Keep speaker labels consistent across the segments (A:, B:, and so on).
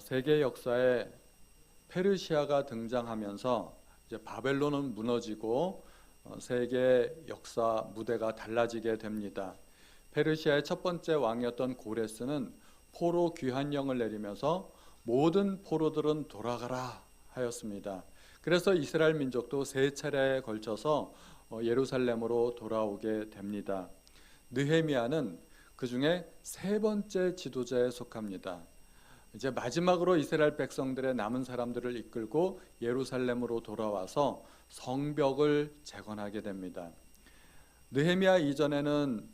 A: 세계 역사에 페르시아가 등장하면서 이제 바벨론은 무너지고 세계 역사 무대가 달라지게 됩니다. 페르시아의 첫 번째 왕이었던 고레스는 포로 귀환령을 내리면서 모든 포로들은 돌아가라 하였습니다. 그래서 이스라엘 민족도 세 차례에 걸쳐서 예루살렘으로 돌아오게 됩니다. 느헤미야는 그 중에 세 번째 지도자에 속합니다. 이제 마지막으로 이스라엘 백성들의 남은 사람들을 이끌고 예루살렘으로 돌아와서 성벽을 재건하게 됩니다. 느헤미야 이전에는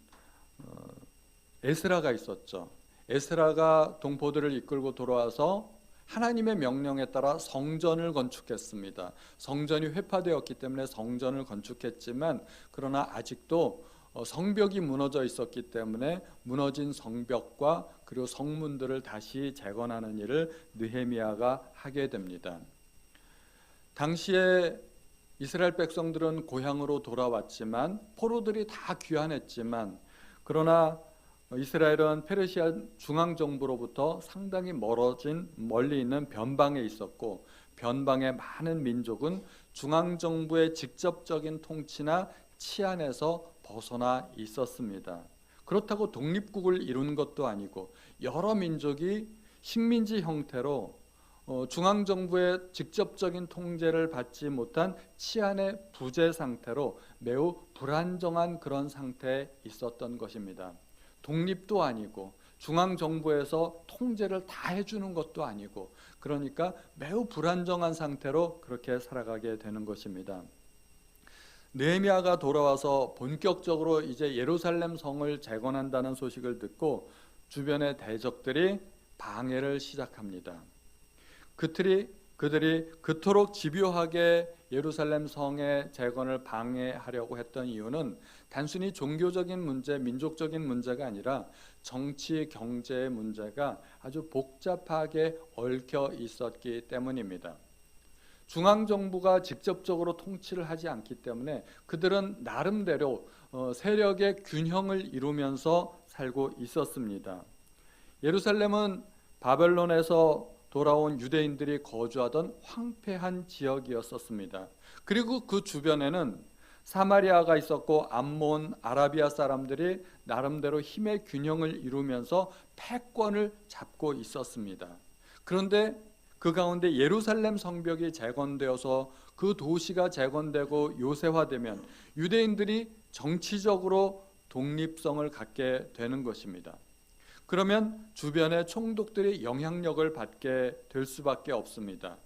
A: 에스라가 있었죠. 에스라가 동포들을 이끌고 돌아와서 하나님의 명령에 따라 성전을 건축했습니다. 성전이 회파되었기 때문에 성전을 건축했지만 그러나 아직도 성벽이 무너져 있었기 때문에 무너진 성벽과 그리고 성문들을 다시 재건하는 일을 느헤미야가 하게 됩니다. 당시에 이스라엘 백성들은 고향으로 돌아왔지만 포로들이 다 귀환했지만 그러나 이스라엘은 페르시아 중앙정부로부터 상당히 멀리 있는 변방에 있었고 변방의 많은 민족은 중앙정부의 직접적인 통치나 치안에서 벗어나 있었습니다. 그렇다고 독립국을 이룬 것도 아니고 여러 민족이 식민지 형태로 중앙정부의 직접적인 통제를 받지 못한 치안의 부재 상태로 매우 불안정한 그런 상태에 있었던 것입니다. 독립도 아니고 중앙정부에서 통제를 다 해주는 것도 아니고 그러니까 매우 불안정한 상태로 그렇게 살아가게 되는 것입니다. 느헤미야가 돌아와서 본격적으로 이제 예루살렘 성을 재건한다는 소식을 듣고 주변의 대적들이 방해를 시작합니다. 그들이 그토록 집요하게 예루살렘 성의 재건을 방해하려고 했던 이유는 단순히 종교적인 문제, 민족적인 문제가 아니라 정치, 경제의 문제가 아주 복잡하게 얽혀 있었기 때문입니다. 중앙정부가 직접적으로 통치를 하지 않기 때문에 그들은 나름대로 세력의 균형을 이루면서 살고 있었습니다. 예루살렘은 바벨론에서 돌아온 유대인들이 거주하던 황폐한 지역이었었습니다. 그리고 그 주변에는 사마리아가 있었고 암몬, 아라비아 사람들이 나름대로 힘의 균형을 이루면서 패권을 잡고 있었습니다. 그런데 그 가운데 예루살렘 성벽이 재건되어서 그 도시가 재건되고 요새화되면 유대인들이 정치적으로 독립성을 갖게 되는 것입니다. 그러면 주변의 총독들이 영향력을 받게 될 수밖에 없습니다.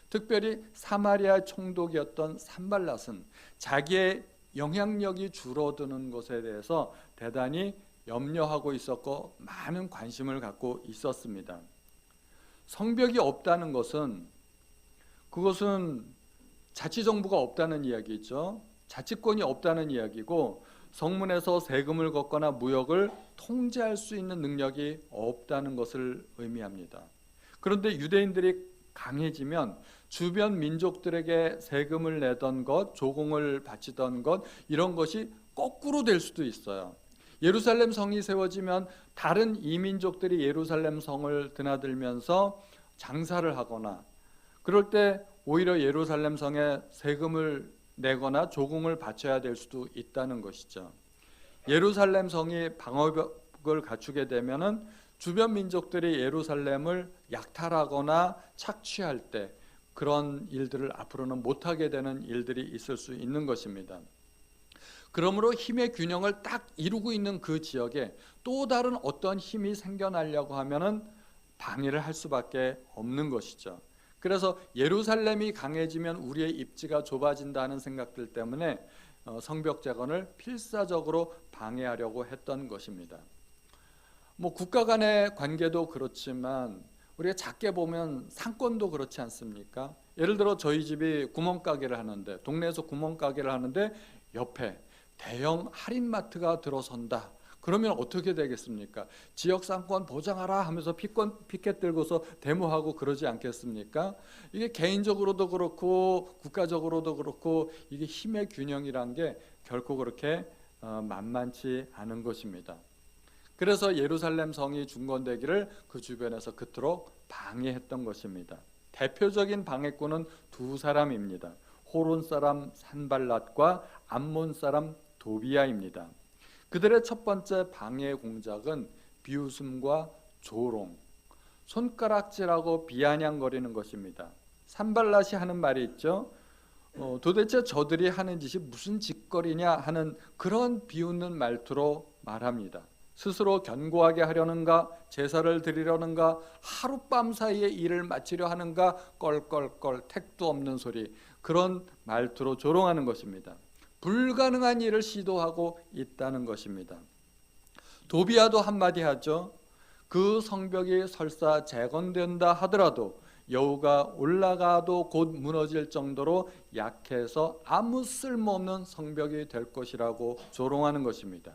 A: 특별히 사마리아 총독이었던 산발랏은 자기의 영향력이 줄어드는 것에 대해서 대단히 염려하고 있었고 많은 관심을 갖고 있었습니다. 성벽이 없다는 것은 그것은 자치정부가 없다는 이야기죠. 자치권이 없다는 이야기고 성문에서 세금을 걷거나 무역을 통제할 수 있는 능력이 없다는 것을 의미합니다. 그런데 유대인들이 강해지면 주변 민족들에게 세금을 내던 것, 조공을 바치던 것 이런 것이 거꾸로 될 수도 있어요. 예루살렘 성이 세워지면 다른 이민족들이 예루살렘 성을 드나들면서 장사를 하거나 그럴 때 오히려 예루살렘 성에 세금을 내거나 조공을 바쳐야 될 수도 있다는 것이죠. 예루살렘 성이 방어벽을 갖추게 되면은 주변 민족들이 예루살렘을 약탈하거나 착취할 때 그런 일들을 앞으로는 못하게 되는 일들이 있을 수 있는 것입니다. 그러므로 힘의 균형을 딱 이루고 있는 그 지역에 또 다른 어떤 힘이 생겨나려고 하면은 방해를 할 수밖에 없는 것이죠. 그래서 예루살렘이 강해지면 우리의 입지가 좁아진다는 생각들 때문에 성벽 재건을 필사적으로 방해하려고 했던 것입니다. 국가 간의 관계도 그렇지만 우리가 작게 보면 상권도 그렇지 않습니까? 예를 들어 저희 집이 구멍가게를 하는데 동네에서 구멍가게를 하는데 옆에 대형 할인마트가 들어선다. 그러면 어떻게 되겠습니까? 지역 상권 보장하라 하면서 피켓 들고서 데모하고 그러지 않겠습니까? 이게 개인적으로도 그렇고 국가적으로도 그렇고 이게 힘의 균형이란 게 결코 그렇게 만만치 않은 것입니다. 그래서 예루살렘 성이 중건되기를 그 주변에서 그토록 방해했던 것입니다. 대표적인 방해꾼은 두 사람입니다. 호론 사람 산발랏과 암몬 사람 도비아입니다. 그들의 첫 번째 방해 공작은 비웃음과 조롱, 손가락질하고 비아냥거리는 것입니다. 산발랏이 하는 말이 있죠. 도대체 저들이 하는 짓이 무슨 짓거리냐 하는 그런 비웃는 말투로 말합니다. 스스로 견고하게 하려는가, 제사를 드리려는가, 하룻밤 사이에 일을 마치려 하는가, 껄껄껄 택도 없는 소리, 그런 말투로 조롱하는 것입니다. 불가능한 일을 시도하고 있다는 것입니다. 도비아도 한마디 하죠. 그 성벽이 설사 재건된다 하더라도 여우가 올라가도 곧 무너질 정도로 약해서 아무 쓸모없는 성벽이 될 것이라고 조롱하는 것입니다.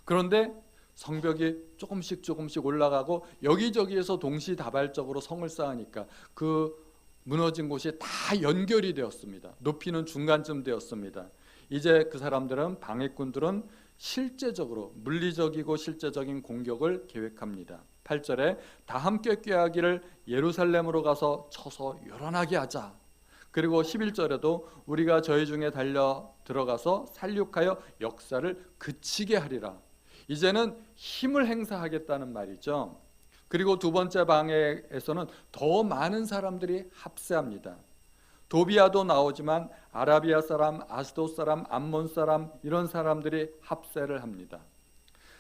A: 그런데 성벽이 조금씩 올라가고 여기저기에서 동시다발적으로 성을 쌓으니까 그 무너진 곳이 다 연결이 되었습니다. 높이는 중간쯤 되었습니다. 이제 그 사람들은, 방해꾼들은 실제적으로 물리적이고 실제적인 공격을 계획합니다. 8절에 다 함께 꾀하기를 예루살렘으로 가서 쳐서 요란하게 하자. 그리고 11절에도 우리가 저희 중에 달려 들어가서 살육하여 역사를 그치게 하리라. 이제는 힘을 행사하겠다는 말이죠. 그리고 두 번째 방해에서는 더 많은 사람들이 합세합니다. 도비아도 나오지만 아라비아 사람, 아스돗 사람, 암몬 사람, 이런 사람들이 합세를 합니다.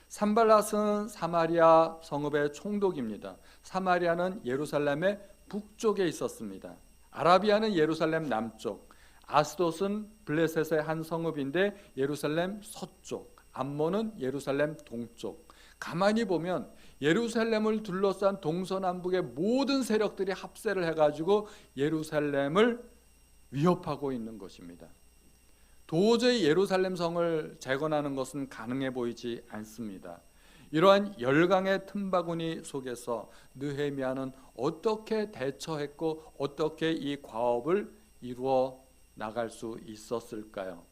A: 산발랏은 사마리아 성읍의 총독입니다. 사마리아는 예루살렘의 북쪽에 있었습니다. 아라비아는 예루살렘 남쪽, 아스돗은 블레셋의 한 성읍인데 예루살렘 서쪽, 암몬은 예루살렘 동쪽. 가만히 보면 예루살렘을 둘러싼 동서남북의 모든 세력들이 합세를 해가지고 예루살렘을 위협하고 있는 것입니다. 도저히 예루살렘 성을 재건하는 것은 가능해 보이지 않습니다. 이러한 열강의 틈바구니 속에서 느헤미야는 어떻게 대처했고 어떻게 이 과업을 이루어 나갈 수 있었을까요?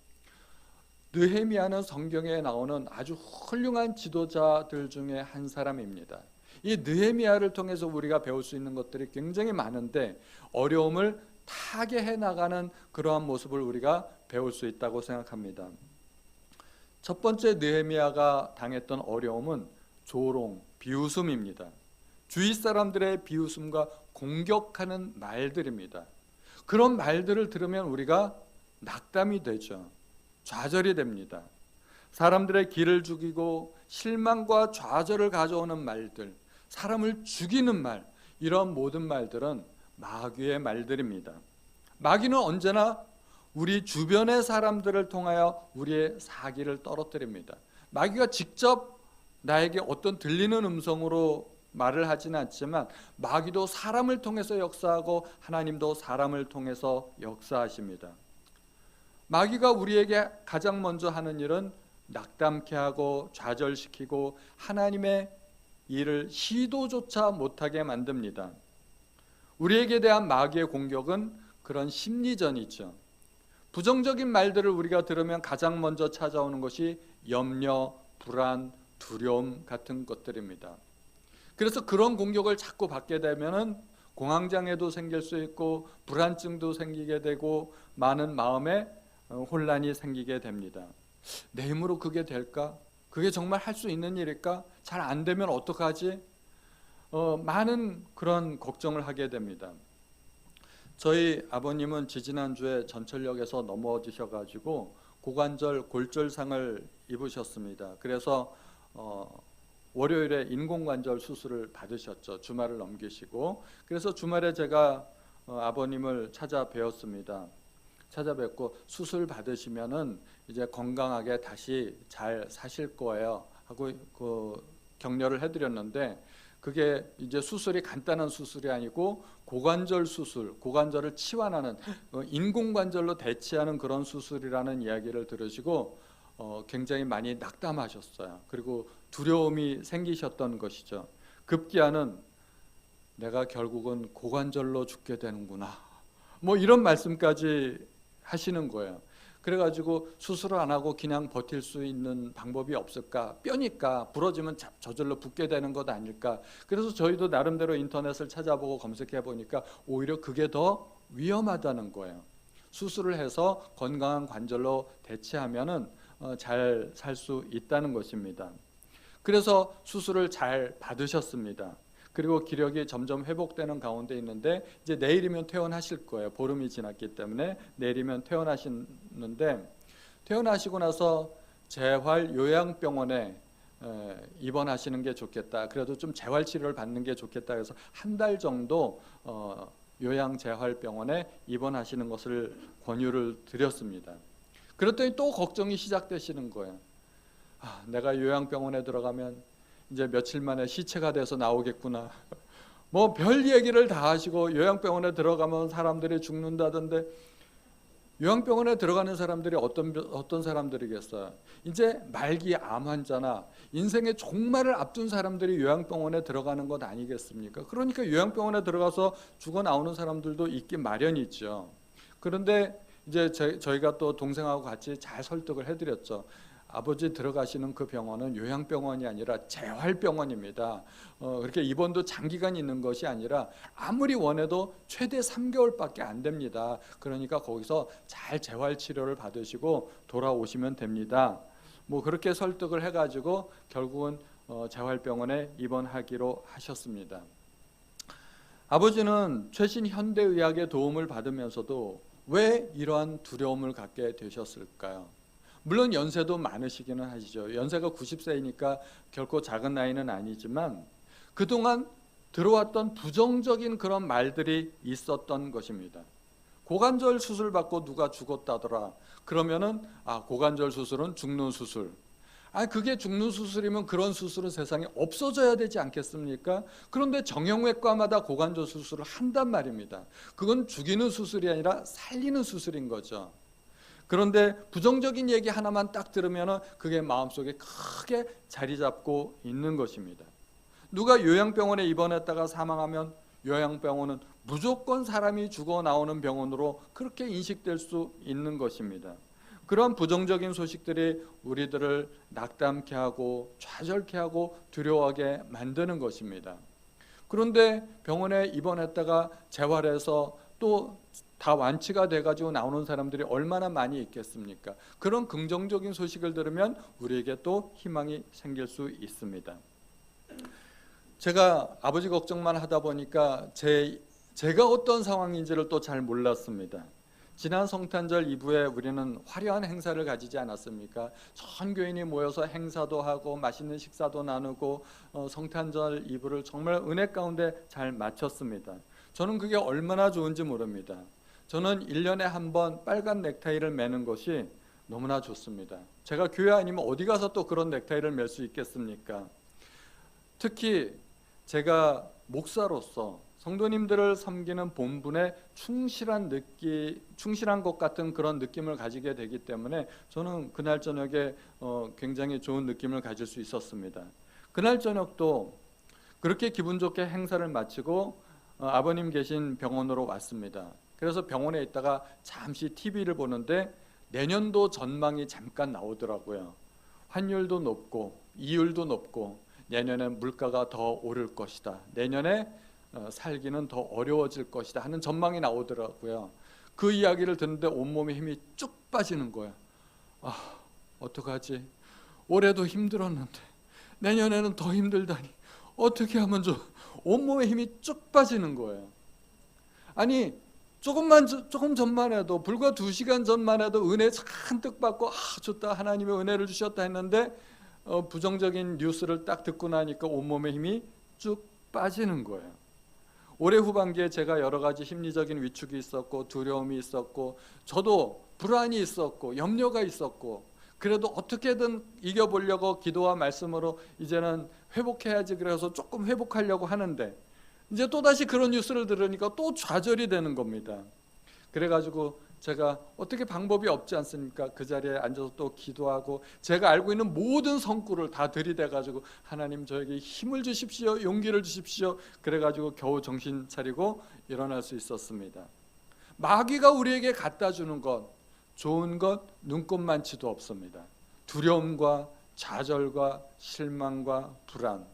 A: 느헤미야는 성경에 나오는 아주 훌륭한 지도자들 중에 한 사람입니다. 이 느헤미야를 통해서 우리가 배울 수 있는 것들이 굉장히 많은데 어려움을 타개해 나가는 그러한 모습을 우리가 배울 수 있다고 생각합니다. 첫 번째 느헤미야가 당했던 어려움은 조롱, 비웃음입니다. 주위 사람들의 비웃음과 공격하는 말들입니다. 그런 말들을 들으면 우리가 낙담이 되죠. 좌절이 됩니다. 사람들의 기를 죽이고 실망과 좌절을 가져오는 말들, 사람을 죽이는 말, 이런 모든 말들은 마귀의 말들입니다. 마귀는 언제나 우리 주변의 사람들을 통하여 우리의 사기를 떨어뜨립니다. 마귀가 직접 나에게 어떤 들리는 음성으로 말을 하지는 않지만 마귀도 사람을 통해서 역사하고 하나님도 사람을 통해서 역사하십니다. 마귀가 우리에게 가장 먼저 하는 일은 낙담케 하고 좌절시키고 하나님의 일을 시도조차 못하게 만듭니다. 우리에게 대한 마귀의 공격은 그런 심리전이죠. 부정적인 말들을 우리가 들으면 가장 먼저 찾아오는 것이 염려, 불안, 두려움 같은 것들입니다. 그래서 그런 공격을 자꾸 받게 되면은 공황장애도 생길 수 있고 불안증도 생기게 되고 많은 마음에 혼란이 생기게 됩니다. 내 힘으로 그게 될까? 그게 정말 할 수 있는 일일까? 잘 안 되면 어떡하지? 많은 그런 걱정을 하게 됩니다. 저희 아버님은 지지난주에 전철역에서 넘어지셔가지고 고관절 골절상을 입으셨습니다. 그래서 월요일에 인공관절 수술을 받으셨죠. 주말을 넘기시고. 그래서 주말에 제가 아버님을 찾아뵈었습니다. 찾아뵙고 수술 받으시면은 이제 건강하게 다시 잘 사실 거예요 하고 그 격려를 해드렸는데, 그게 이제 수술이 간단한 수술이 아니고 고관절 수술, 고관절을 치환하는 인공관절로 대체하는 그런 수술이라는 이야기를 들으시고 굉장히 많이 낙담하셨어요. 그리고 두려움이 생기셨던 것이죠. 급기야는 내가 결국은 고관절로 죽게 되는구나, 뭐 이런 말씀까지 하시는 거예요. 그래가지고 수술을 안 하고 그냥 버틸 수 있는 방법이 없을까? 뼈니까 부러지면 저절로 붓게 되는 것 아닐까? 그래서 저희도 나름대로 인터넷을 찾아보고 검색해 보니까 오히려 그게 더 위험하다는 거예요. 수술을 해서 건강한 관절로 대체하면은 잘 살 수 있다는 것입니다. 그래서 수술을 잘 받으셨습니다. 그리고 기력이 점점 회복되는 가운데 있는데 이제 내일이면 퇴원하실 거예요. 보름이 지났기 때문에 내일이면 퇴원하시는데 퇴원하시고 나서 재활요양병원에 입원하시는 게 좋겠다. 그래도 좀 재활 치료를 받는 게 좋겠다. 그래서 한 달 정도 요양재활병원에 입원하시는 것을 권유를 드렸습니다. 그랬더니 또 걱정이 시작되시는 거예요. 내가 요양병원에 들어가면 이제 며칠 만에 시체가 돼서 나오겠구나. 뭐 별 얘기를 다 하시고 요양병원에 들어가면 사람들이 죽는다던데 요양병원에 들어가는 사람들이 어떤 사람들이겠어요? 이제 말기 암 환자나 인생의 종말을 앞둔 사람들이 요양병원에 들어가는 것 아니겠습니까? 그러니까 요양병원에 들어가서 죽어 나오는 사람들도 있기 마련이죠. 그런데 이제 저희가 또 동생하고 같이 잘 설득을 해드렸죠. 아버지 들어가시는 그 병원은 요양병원이 아니라 재활병원입니다. 그렇게 입원도 장기간 있는 것이 아니라 아무리 원해도 최대 3개월밖에 안 됩니다. 그러니까 거기서 잘 재활치료를 받으시고 돌아오시면 됩니다. 뭐 그렇게 설득을 해가지고 결국은 재활병원에 입원하기로 하셨습니다. 아버지는 최신 현대의학의 도움을 받으면서도 왜 이러한 두려움을 갖게 되셨을까요? 물론 연세도 많으시기는 하시죠. 연세가 90세이니까 결코 작은 나이는 아니지만 그동안 들어왔던 부정적인 그런 말들이 있었던 것입니다. 고관절 수술 받고 누가 죽었다더라. 그러면은 고관절 수술은 죽는 수술. 그게 죽는 수술이면 그런 수술은 세상에 없어져야 되지 않겠습니까? 그런데 정형외과마다 고관절 수술을 한단 말입니다. 그건 죽이는 수술이 아니라 살리는 수술인 거죠. 그런데 부정적인 얘기 하나만 딱 들으면 그게 마음속에 크게 자리 잡고 있는 것입니다. 누가 요양병원에 입원했다가 사망하면 요양병원은 무조건 사람이 죽어 나오는 병원으로 그렇게 인식될 수 있는 것입니다. 그런 부정적인 소식들이 우리들을 낙담케 하고 좌절케 하고 두려워하게 만드는 것입니다. 그런데 병원에 입원했다가 재활해서 또 다 완치가 돼가지고 나오는 사람들이 얼마나 많이 있겠습니까? 그런 긍정적인 소식을 들으면 우리에게 또 희망이 생길 수 있습니다. 제가 아버지 걱정만 하다 보니까 제가 어떤 상황인지를 또 잘 몰랐습니다. 지난 성탄절 이브에 우리는 화려한 행사를 가지지 않았습니까? 전 교인이 모여서 행사도 하고 맛있는 식사도 나누고 성탄절 이브를 정말 은혜 가운데 잘 마쳤습니다. 저는 그게 얼마나 좋은지 모릅니다. 저는 1년에 한 번 빨간 넥타이를 매는 것이 너무나 좋습니다. 제가 교회 아니면 어디 가서 또 그런 넥타이를 맬 수 있겠습니까? 특히 제가 목사로서 성도님들을 섬기는 본분에 충실한 것 같은 그런 느낌을 가지게 되기 때문에 저는 그날 저녁에 굉장히 좋은 느낌을 가질 수 있었습니다. 그날 저녁도 그렇게 기분 좋게 행사를 마치고 아버님 계신 병원으로 왔습니다. 그래서 병원에 있다가 잠시 TV를 보는데 내년도 전망이 잠깐 나오더라고요. 환율도 높고 이율도 높고 내년에 물가가 더 오를 것이다. 내년에 살기는 더 어려워질 것이다 하는 전망이 나오더라고요. 그 이야기를 듣는데 온몸에 힘이 쭉 빠지는 거예요. 어떡하지? 올해도 힘들었는데 내년에는 더 힘들다니 어떻게 하면 좋아? 온몸에 힘이 쭉 빠지는 거예요. 아니 조금 전만 해도 불과 2시간 전만 해도 은혜 잔뜩 받고 좋다 하나님의 은혜를 주셨다 했는데 부정적인 뉴스를 딱 듣고 나니까 온몸에 힘이 쭉 빠지는 거예요. 올해 후반기에 제가 여러 가지 심리적인 위축이 있었고 두려움이 있었고 저도 불안이 있었고 염려가 있었고 그래도 어떻게든 이겨보려고 기도와 말씀으로 이제는 회복해야지 그래서 조금 회복하려고 하는데 이제 또다시 그런 뉴스를 들으니까 또 좌절이 되는 겁니다. 그래가지고 제가 어떻게 방법이 없지 않습니까? 그 자리에 앉아서 또 기도하고 제가 알고 있는 모든 성구를 다 들이대가지고 하나님 저에게 힘을 주십시오, 용기를 주십시오. 그래가지고 겨우 정신 차리고 일어날 수 있었습니다. 마귀가 우리에게 갖다 주는 것 좋은 것 눈꼽만치도 없습니다. 두려움과 좌절과 실망과 불안.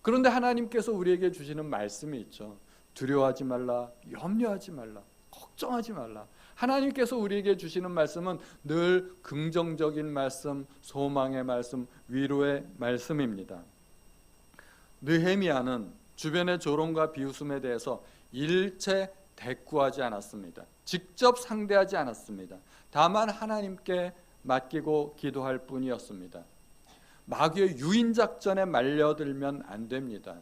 A: 그런데 하나님께서 우리에게 주시는 말씀이 있죠. 두려워하지 말라, 염려하지 말라, 걱정하지 말라. 하나님께서 우리에게 주시는 말씀은 늘 긍정적인 말씀, 소망의 말씀, 위로의 말씀입니다. 느헤미야는 주변의 조롱과 비웃음에 대해서 일체 대꾸하지 않았습니다. 직접 상대하지 않았습니다. 다만 하나님께 맡기고 기도할 뿐이었습니다. 마귀의 유인작전에 말려들면 안 됩니다.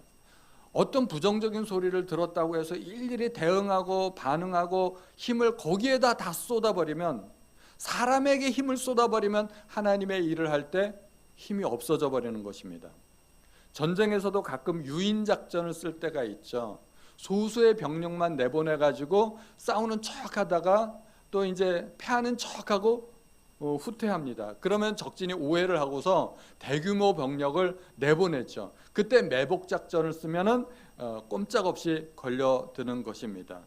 A: 어떤 부정적인 소리를 들었다고 해서 일일이 대응하고 반응하고 힘을 거기에다 다 쏟아버리면, 사람에게 힘을 쏟아버리면 하나님의 일을 할 때 힘이 없어져 버리는 것입니다. 전쟁에서도 가끔 유인작전을 쓸 때가 있죠. 소수의 병력만 내보내가지고 싸우는 척하다가 또 이제 패하는 척하고 후퇴합니다. 그러면 적진이 오해를 하고서 대규모 병력을 내보냈죠. 그때 매복작전을 쓰면은 꼼짝없이 걸려드는 것입니다.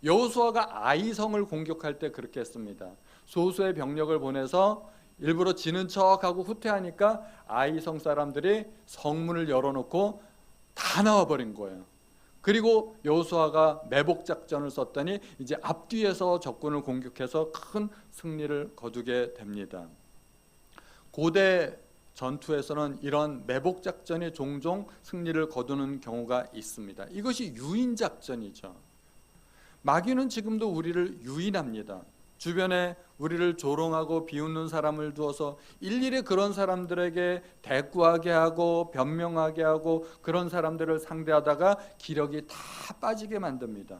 A: 여호수아가 아이성을 공격할 때 그렇게 했습니다. 소수의 병력을 보내서 일부러 지는 척하고 후퇴하니까 아이성 사람들이 성문을 열어놓고 다 나와버린 거예요. 그리고 여호수아가 매복작전을 썼더니 이제 앞뒤에서 적군을 공격해서 큰 승리를 거두게 됩니다. 고대 전투에서는 이런 매복작전이 종종 승리를 거두는 경우가 있습니다. 이것이 유인작전이죠. 마귀는 지금도 우리를 유인합니다. 주변에 우리를 조롱하고 비웃는 사람을 두어서 일일이 그런 사람들에게 대꾸하게 하고 변명하게 하고 그런 사람들을 상대하다가 기력이 다 빠지게 만듭니다.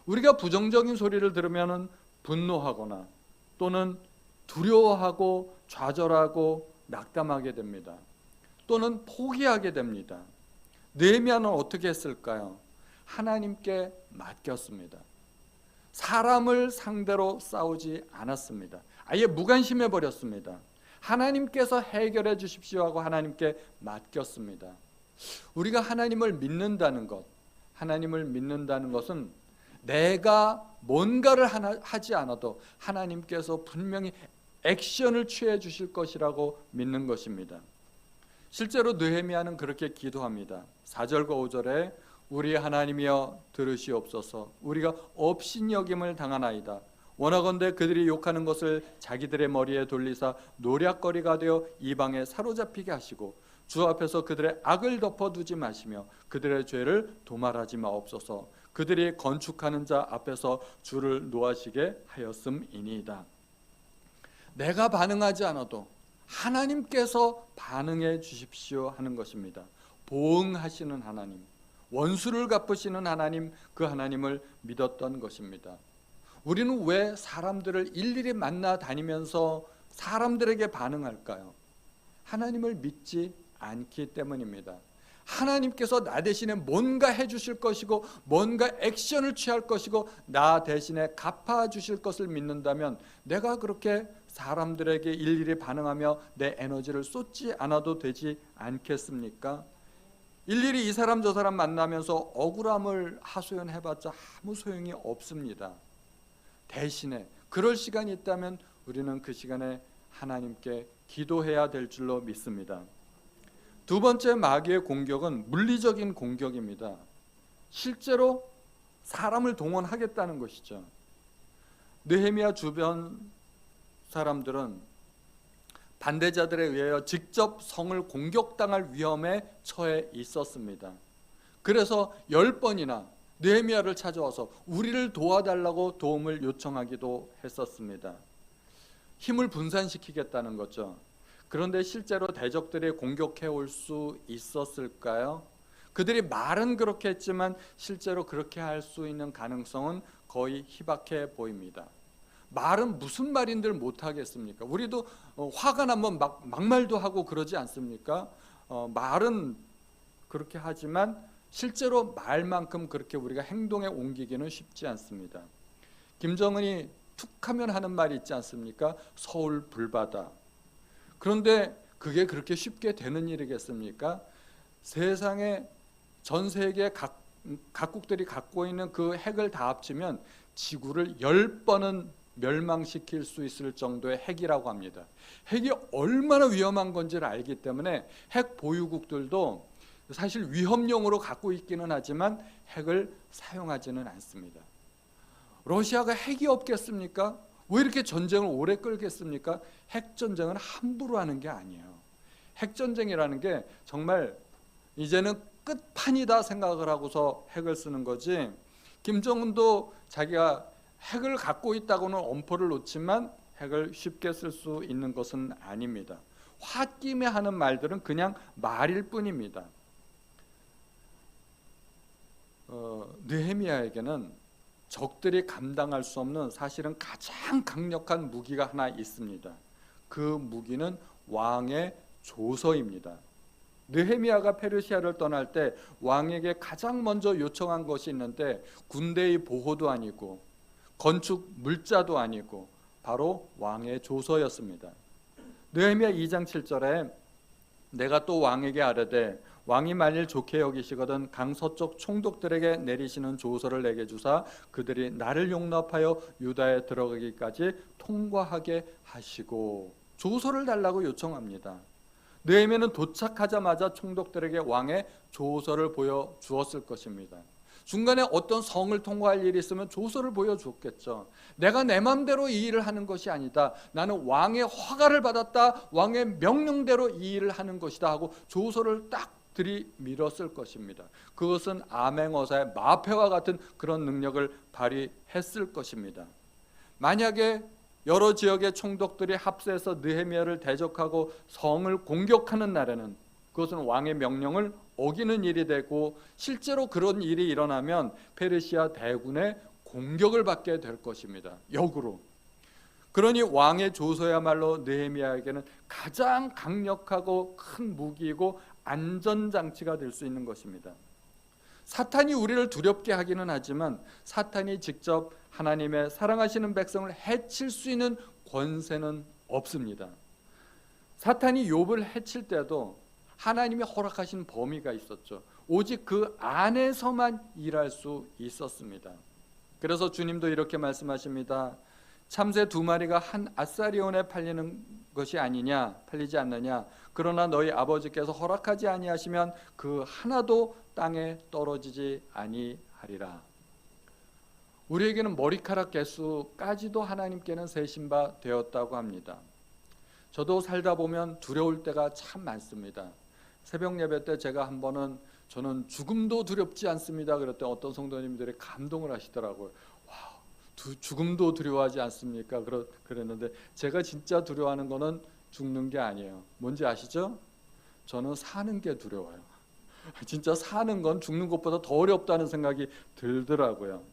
A: 우리가 부정적인 소리를 들으면 분노하거나 또는 두려워하고 좌절하고 낙담하게 됩니다. 또는 포기하게 됩니다. 느헤미야는 어떻게 했을까요? 하나님께 맡겼습니다. 사람을 상대로 싸우지 않았습니다. 아예 무관심해 버렸습니다. 하나님께서 해결해 주십시오 하고 하나님께 맡겼습니다. 우리가 하나님을 믿는다는 것, 하나님을 믿는다는 것은 내가 뭔가를 하지 않아도 하나님께서 분명히 액션을 취해 주실 것이라고 믿는 것입니다. 실제로 느헤미야는 그렇게 기도합니다. 4절과 5절에 우리 하나님이여 들으시옵소서. 우리가 업신여김을 당하나이다. 원하건대 그들이 욕하는 것을 자기들의 머리에 돌리사 노략거리가 되어 이방에 사로잡히게 하시고 주 앞에서 그들의 악을 덮어두지 마시며 그들의 죄를 도말하지 마옵소서. 그들이 건축하는 자 앞에서 주를 노하시게 하였음이니이다. 내가 반응하지 않아도 하나님께서 반응해 주십시오 하는 것입니다. 보응하시는 하나님, 원수를 갚으시는 하나님, 그 하나님을 믿었던 것입니다. 우리는 왜 사람들을 일일이 만나 다니면서 사람들에게 반응할까요? 하나님을 믿지 않기 때문입니다. 하나님께서 나 대신에 뭔가 해주실 것이고 뭔가 액션을 취할 것이고 나 대신에 갚아주실 것을 믿는다면 내가 그렇게 사람들에게 일일이 반응하며 내 에너지를 쏟지 않아도 되지 않겠습니까? 일일이 이 사람 저 사람 만나면서 억울함을 하소연해봤자 아무 소용이 없습니다. 대신에 그럴 시간이 있다면 우리는 그 시간에 하나님께 기도해야 될 줄로 믿습니다. 두 번째 마귀의 공격은 물리적인 공격입니다. 실제로 사람을 동원하겠다는 것이죠. 느헤미야 주변 사람들은 반대자들에 의하여 직접 성을 공격당할 위험에 처해 있었습니다. 그래서 10번이나 느헤미야를 찾아와서 우리를 도와달라고 도움을 요청하기도 했었습니다. 힘을 분산시키겠다는 거죠. 그런데 실제로 대적들이 공격해 올 수 있었을까요? 그들이 말은 그렇게 했지만 실제로 그렇게 할 수 있는 가능성은 거의 희박해 보입니다. 말은 무슨 말인들 못하겠습니까? 우리도 화가 나면 막말도 하고 그러지 않습니까? 말은 그렇게 하지만 실제로 말만큼 그렇게 우리가 행동에 옮기기는 쉽지 않습니다. 김정은이 툭하면 하는 말이 있지 않습니까? 서울 불바다. 그런데 그게 그렇게 쉽게 되는 일이겠습니까? 세상에 전 세계 각국들이 갖고 있는 그 핵을 다 합치면 지구를 10번은 멸망시킬 수 있을 정도의 핵이라고 합니다. 핵이 얼마나 위험한 건지를 알기 때문에 핵 보유국들도 사실 위험용으로 갖고 있기는 하지만 핵을 사용하지는 않습니다. 러시아가 핵이 없겠습니까? 왜 이렇게 전쟁을 오래 끌겠습니까? 핵전쟁은 함부로 하는 게 아니에요. 핵전쟁이라는 게 정말 이제는 끝판이다 생각을 하고서 핵을 쓰는 거지, 김정은도 자기가 핵을 갖고 있다고는 엄포를 놓지만 핵을 쉽게 쓸 수 있는 것은 아닙니다. 홧김에 하는 말들은 그냥 말일 뿐입니다. 느헤미야에게는 적들이 감당할 수 없는 사실은 가장 강력한 무기가 하나 있습니다. 그 무기는 왕의 조서입니다. 느헤미야가 페르시아를 떠날 때 왕에게 가장 먼저 요청한 것이 있는데 군대의 보호도 아니고 건축 물자도 아니고 바로 왕의 조서였습니다. 느헤미야 2장 7절에 내가 또 왕에게 아뢰되 왕이 만일 좋게 여기시거든 강서쪽 총독들에게 내리시는 조서를 내게 주사 그들이 나를 용납하여 유다에 들어가기까지 통과하게 하시고, 조서를 달라고 요청합니다. 느헤미야는 도착하자마자 총독들에게 왕의 조서를 보여주었을 것입니다. 중간에 어떤 성을 통과할 일이 있으면 조서를 보여주었겠죠. 내가 내 마음대로 이 일을 하는 것이 아니다. 나는 왕의 허가를 받았다. 왕의 명령대로 이 일을 하는 것이다 하고 조서를 딱 들이밀었을 것입니다. 그것은 암행어사의 마패와 같은 그런 능력을 발휘했을 것입니다. 만약에 여러 지역의 총독들이 합세해서 느헤미야를 대적하고 성을 공격하는 날에는 그것은 왕의 명령을 어기는 일이 되고, 실제로 그런 일이 일어나면 페르시아 대군의 공격을 받게 될 것입니다. 역으로. 그러니 왕의 조서야말로 느헤미야에게는 가장 강력하고 큰 무기이고 안전장치가 될 수 있는 것입니다. 사탄이 우리를 두렵게 하기는 하지만 사탄이 직접 하나님의 사랑하시는 백성을 해칠 수 있는 권세는 없습니다. 사탄이 욥을 해칠 때도 하나님이 허락하신 범위가 있었죠. 오직 그 안에서만 일할 수 있었습니다. 그래서 주님도 이렇게 말씀하십니다. 참새 2마리가 한 아사리온에 팔리는 것이 아니냐, 팔리지 않느냐. 그러나 너희 아버지께서 허락하지 아니하시면 그 하나도 땅에 떨어지지 아니하리라. 우리에게는 머리카락 개수까지도 하나님께는 세신 바 되었다고 합니다. 저도 살다 보면 두려울 때가 참 많습니다. 새벽 예배 때 제가 한 번은 저는 죽음도 두렵지 않습니다 그랬더니 어떤 성도님들이 감동을 하시더라고요. 와, 죽음도 두려워하지 않습니까? 그랬는데 제가 진짜 두려워하는 거는 죽는 게 아니에요. 뭔지 아시죠? 저는 사는 게 두려워요. 진짜 사는 건 죽는 것보다 더 어렵다는 생각이 들더라고요.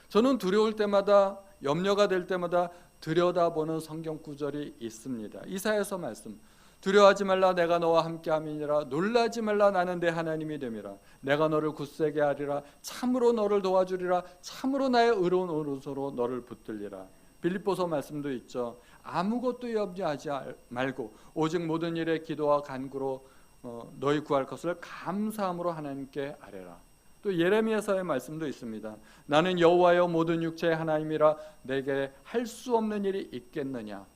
A: 저는 두려울 때마다, 염려가 될 때마다 들여다보는 성경 구절이 있습니다. 이사야서 말씀. 두려워하지 말라, 내가 너와 함께함이니라. 놀라지 말라, 나는 내 하나님이 됨이라. 내가 너를 굳세게 하리라. 참으로 너를 도와주리라. 참으로 나의 의로운 오른손으로 너를 붙들리라. 빌립보서 말씀도 있죠. 아무것도 염려하지 말고 오직 모든 일에 기도와 간구로 너희 구할 것을 감사함으로 하나님께 아뢰라. 또 예레미야서의 말씀도 있습니다. 나는 여호와여 모든 육체의 하나님이라. 내게 할 수 없는 일이 있겠느냐.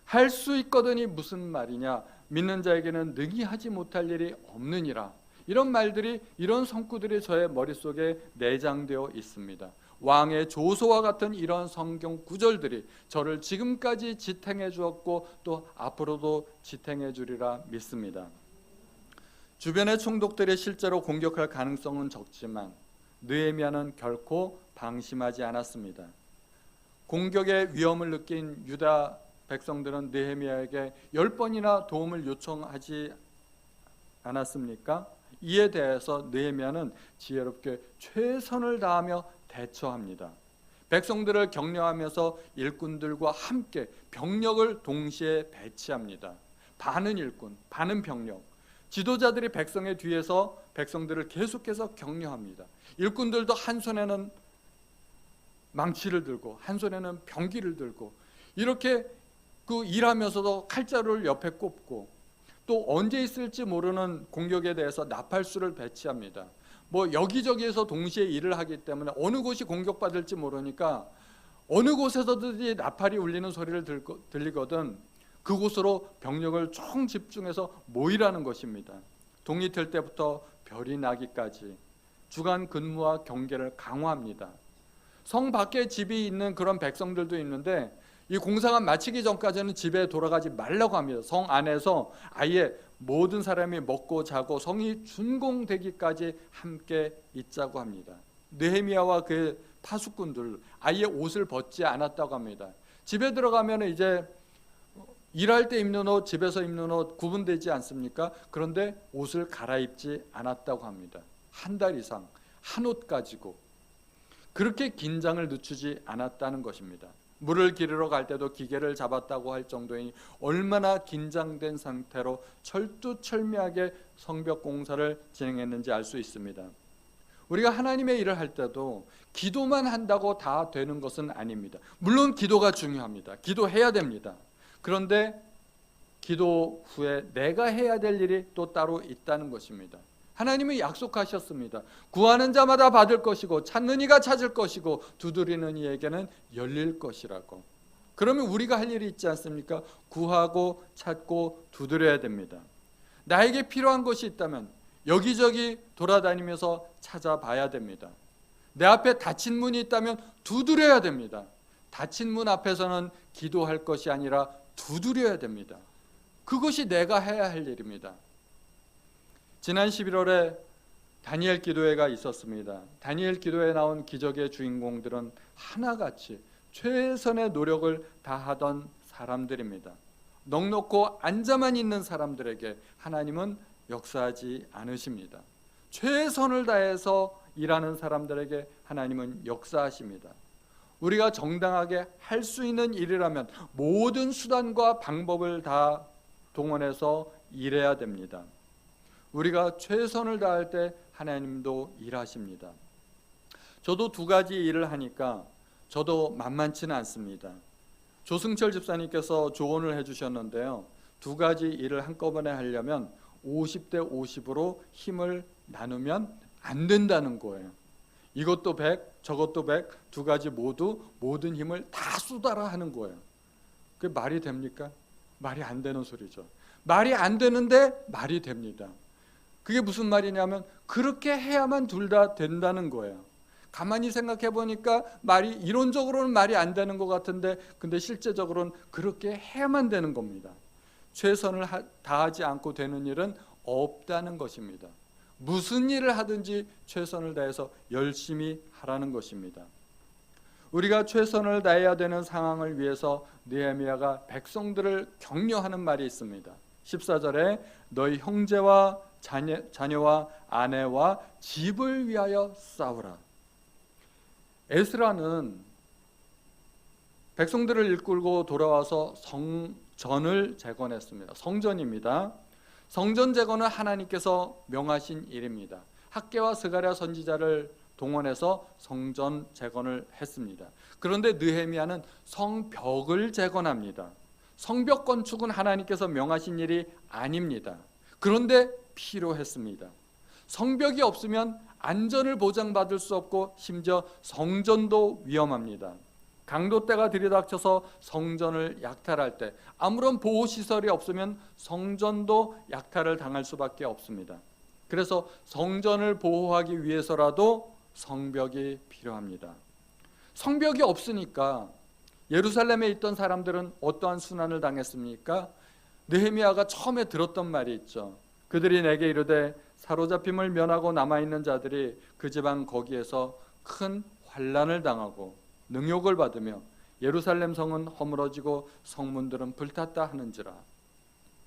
A: 할 수 있거든이 무슨 말이냐. 믿는 자에게는 능히 하지 못할 일이 없느니라. 이런 말들이, 이런 성구들이 저의 머릿속에 내장되어 있습니다. 왕의 조서와 같은 이런 성경 구절들이 저를 지금까지 지탱해 주었고 또 앞으로도 지탱해 주리라 믿습니다. 주변의 총독들이 실제로 공격할 가능성은 적지만 느헤미야는 결코 방심하지 않았습니다. 공격의 위험을 느낀 유다 백성들은 느헤미야에게 10번이나 도움을 요청하지 않았습니까? 이에 대해서 느헤미야는 지혜롭게 최선을 다하며 대처합니다. 백성들을 격려하면서 일꾼들과 함께 병력을 동시에 배치합니다. 반은 일꾼, 반은 병력. 지도자들이 백성의 뒤에서 백성들을 계속해서 격려합니다. 일꾼들도 한 손에는 망치를 들고 한 손에는 병기를 들고 이렇게 그 일하면서도 칼자루를 옆에 꼽고 또 언제 있을지 모르는 공격에 대해서 나팔수를 배치합니다. 뭐 여기저기에서 동시에 일을 하기 때문에 어느 곳이 공격받을지 모르니까 어느 곳에서든지 나팔이 울리는 소리를 들리거든 그곳으로 병력을 총 집중해서 모이라는 것입니다. 동이 틀 때부터 별이 나기까지 주간 근무와 경계를 강화합니다. 성 밖에 집이 있는 그런 백성들도 있는데 이 공사가 마치기 전까지는 집에 돌아가지 말라고 합니다. 성 안에서 아예 모든 사람이 먹고 자고 성이 준공되기까지 함께 있자고 합니다. 느헤미야와 그 파수꾼들 아예 옷을 벗지 않았다고 합니다. 집에 들어가면 이제 일할 때 입는 옷, 집에서 입는 옷 구분되지 않습니까? 그런데 옷을 갈아입지 않았다고 합니다. 한 달 이상 한 옷 가지고 그렇게 긴장을 늦추지 않았다는 것입니다. 물을 기르러 갈 때도 기계를 잡았다고 할 정도이니 얼마나 긴장된 상태로 철두철미하게 성벽 공사를 진행했는지 알 수 있습니다. 우리가 하나님의 일을 할 때도 기도만 한다고 다 되는 것은 아닙니다. 물론 기도가 중요합니다. 기도해야 됩니다. 그런데 기도 후에 내가 해야 될 일이 또 따로 있다는 것입니다. 하나님은 약속하셨습니다. 구하는 자마다 받을 것이고 찾는 이가 찾을 것이고 두드리는 이에게는 열릴 것이라고. 그러면 우리가 할 일이 있지 않습니까? 구하고 찾고 두드려야 됩니다. 나에게 필요한 것이 있다면 여기저기 돌아다니면서 찾아봐야 됩니다. 내 앞에 닫힌 문이 있다면 두드려야 됩니다. 닫힌 문 앞에서는 기도할 것이 아니라 두드려야 됩니다. 그것이 내가 해야 할 일입니다. 지난 11월에 다니엘 기도회가 있었습니다. 다니엘 기도회에 나온 기적의 주인공들은 하나같이 최선의 노력을 다하던 사람들입니다. 넉넉고 앉아만 있는 사람들에게 하나님은 역사하지 않으십니다. 최선을 다해서 일하는 사람들에게 하나님은 역사하십니다. 우리가 정당하게 할 수 있는 일이라면 모든 수단과 방법을 다 동원해서 일해야 됩니다. 우리가 최선을 다할 때 하나님도 일하십니다. 저도 두 가지 일을 하니까 저도 만만치는 않습니다. 조승철 집사님께서 조언을 해주셨는데요. 두 가지 일을 한꺼번에 하려면 50대 50으로 힘을 나누면 안 된다는 거예요. 이것도 100, 저것도 100, 두 가지 모두 모든 힘을 다 쏟아라 하는 거예요. 그게 말이 됩니까? 말이 안 되는 소리죠. 말이 안 되는데 말이 됩니다. 그게 무슨 말이냐면 그렇게 해야만 둘 다 된다는 거예요. 가만히 생각해 보니까 말이 이론적으로는 말이 안 되는 것 같은데 근데 실제적으로는 그렇게 해야만 되는 겁니다. 최선을 다하지 않고 되는 일은 없다는 것입니다. 무슨 일을 하든지 최선을 다해서 열심히 하라는 것입니다. 우리가 최선을 다해야 되는 상황을 위해서 느헤미야가 백성들을 격려하는 말이 있습니다. 14절에 너희 형제와 자녀와 아내와 집을 위하여 싸우라. 에스라는 백성들을 이끌고 돌아와서 성전을 재건했습니다. 성전입니다. 성전 재건은 하나님께서 명하신 일입니다. 학개와 스가랴 선지자를 동원해서 성전 재건을 했습니다. 그런데 느헤미야는 성벽을 재건합니다. 성벽 건축은 하나님께서 명하신 일이 아닙니다. 그런데 필요했습니다. 성벽이 없으면 안전을 보장받을 수 없고 심지어 성전도 위험합니다. 강도떼가 들이닥쳐서 성전을 약탈할 때 아무런 보호시설이 없으면 성전도 약탈을 당할 수밖에 없습니다. 그래서 성전을 보호하기 위해서라도 성벽이 필요합니다. 성벽이 없으니까 예루살렘에 있던 사람들은 어떠한 순환을 당했습니까? 느헤미야가 처음에 들었던 말이 있죠. 그들이 내게 이르되 사로잡힘을 면하고 남아있는 자들이 그 지방 거기에서 큰 환난을 당하고 능욕을 받으며 예루살렘 성은 허물어지고 성문들은 불탔다 하는지라.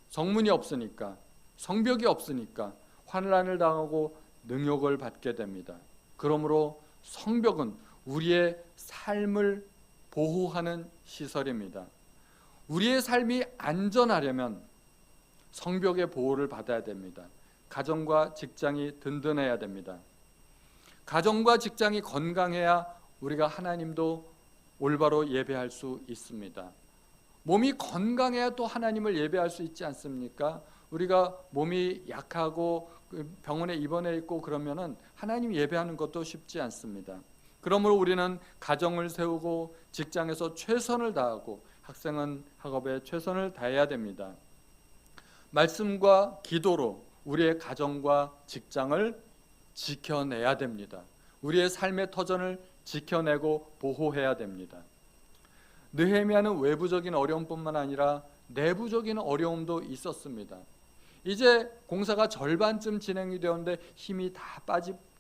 A: 성문이 없으니까 성벽이 없으니까 환난을 당하고 능욕을 받게 됩니다. 그러므로 성벽은 우리의 삶을 보호하는 시설입니다. 우리의 삶이 안전하려면 성벽의 보호를 받아야 됩니다. 가정과 직장이 든든해야 됩니다. 가정과 직장이 건강해야 우리가 하나님도 올바로 예배할 수 있습니다. 몸이 건강해야 또 하나님을 예배할 수 있지 않습니까? 우리가 몸이 약하고 병원에 입원해 있고 그러면은 하나님 예배하는 것도 쉽지 않습니다. 그러므로 우리는 가정을 세우고 직장에서 최선을 다하고 학생은 학업에 최선을 다해야 됩니다. 말씀과 기도로 우리의 가정과 직장을 지켜내야 됩니다. 우리의 삶의 터전을 지켜내고 보호해야 됩니다. 느헤미야는 외부적인 어려움뿐만 아니라 내부적인 어려움도 있었습니다. 이제 공사가 절반쯤 진행이 되었는데 힘이 다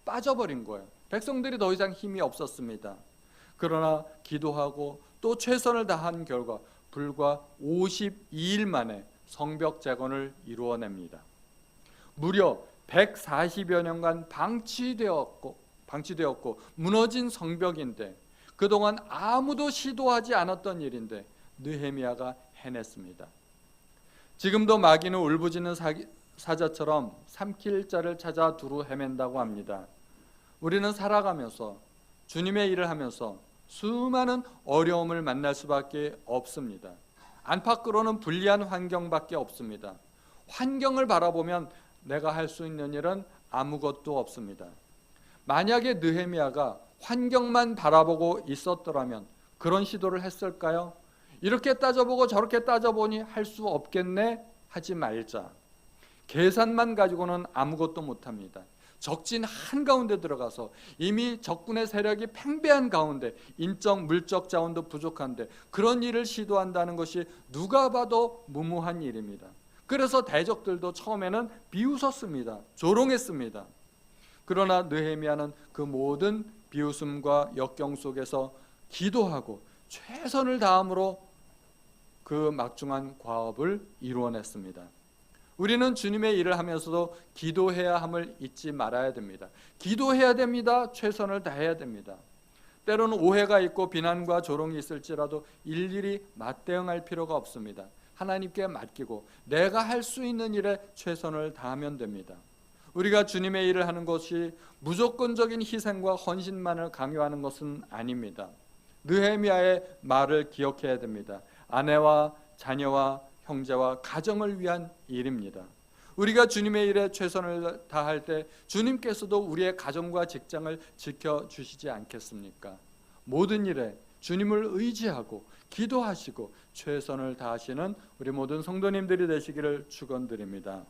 A: 빠져버린 거예요. 백성들이 더 이상 힘이 없었습니다. 그러나 기도하고 또 최선을 다한 결과 불과 52일 만에 성벽 재건을 이루어냅니다. 무려 140여 년간 방치되었고 무너진 성벽인데 그동안 아무도 시도하지 않았던 일인데 느헤미야가 해냈습니다. 지금도 마귀는 울부짖는 사자처럼 삼킬 자를 찾아 두루 헤맨다고 합니다. 우리는 살아가면서 주님의 일을 하면서 수많은 어려움을 만날 수밖에 없습니다. 안팎으로는 불리한 환경밖에 없습니다. 환경을 바라보면 내가 할 수 있는 일은 아무것도 없습니다. 만약에 느헤미야가 환경만 바라보고 있었더라면 그런 시도를 했을까요? 이렇게 따져보고 저렇게 따져보니 할 수 없겠네 하지 말자. 계산만 가지고는 아무것도 못합니다. 적진 한가운데 들어가서 이미 적군의 세력이 팽배한 가운데 인적 물적 자원도 부족한데 그런 일을 시도한다는 것이 누가 봐도 무모한 일입니다. 그래서 대적들도 처음에는 비웃었습니다. 조롱했습니다. 그러나 느헤미야는 그 모든 비웃음과 역경 속에서 기도하고 최선을 다함으로 그 막중한 과업을 이루어냈습니다. 우리는 주님의 일을 하면서도 기도해야 함을 잊지 말아야 됩니다. 기도해야 됩니다. 최선을 다해야 됩니다. 때로는 오해가 있고 비난과 조롱이 있을지라도 일일이 맞대응할 필요가 없습니다. 하나님께 맡기고 내가 할 수 있는 일에 최선을 다하면 됩니다. 우리가 주님의 일을 하는 것이 무조건적인 희생과 헌신만을 강요하는 것은 아닙니다. 느헤미야의 말을 기억해야 됩니다. 아내와 자녀와 형제와 가정을 위한 일입니다. 우리가 주님의 일에 최선을 다할 때 주님께서도 우리의 가정과 직장을 지켜주시지 않겠습니까? 모든 일에 주님을 의지하고 기도하시고 최선을 다하시는 우리 모든 성도님들이 되시기를 축원드립니다.